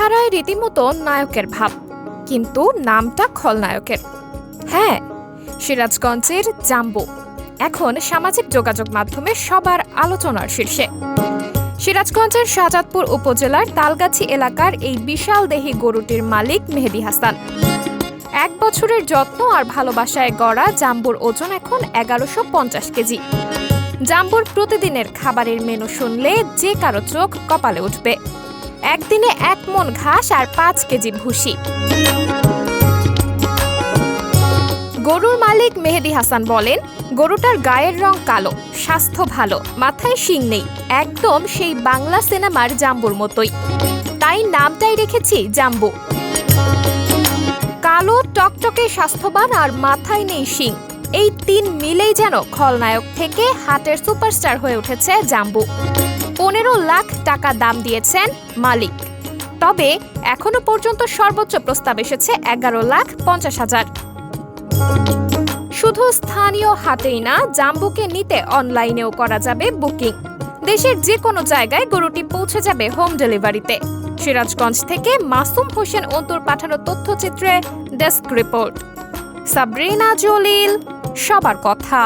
চেহারায় রীতিমতো নায়কের ভাব, কিন্তু নামটা খলনায়কের। হ্যাঁ, সিরাজগঞ্জের জাম্বু এখন সামাজিক যোগাযোগ মাধ্যমে সবার আলোচনার শীর্ষে। সিরাজগঞ্জের শাহজাদপুর উপজেলার তালগাছি এলাকার এই বিশাল দেহী গরুটির মালিক মেহেদী হাসান। 1 বছরের যত্ন আর ভালোবাসায় গড়া জাম্বুর ওজন এখন 1150 কেজি। জাম্বুর প্রতিদিনের খাবারের মেনু শুনলে যে কারো চোখ কপালে উঠবে। একদিনে 1 মণ ঘাস আর 5 কেজি ভুসি। গরুর মালিক মেহেদী হাসান বলেন, গরুটার গায়ের রং কালো, স্বাস্থ্য ভালো, মাথায় শিং নেই, একদম সেই বাংলা সিনেমার জাম্বুর মতোই, তাই নামটাই রেখেছি জাম্বু। কালো, টকটকে, স্বাস্থ্যবান আর মাথায় নেই শিং, এই 3 মিলেই যেন খলনায়ক থেকে হাটের সুপারস্টার হয়ে উঠেছে জাম্বু। 15 লাখ টাকা দাম দিয়েছেন মালিক, তবে এখনো পর্যন্ত সর্বোচ্চ প্রস্তাব এসেছে 11,50,000। শুধু স্থানীয় হাটেই না, জাম্বুকে নিতে অনলাইনেও করা যাবে বুকিং। দেশের যে কোনো জায়গায় গরুটি পৌঁছে যাবে হোম ডেলিভারিতে। সিরাজগঞ্জ থেকে মাসুম হোসেন অন্তুর পাঠানো তথ্যচিত্রে ডেস্ক রিপোর্ট। সাবরিনা জলিল, সবার কথা।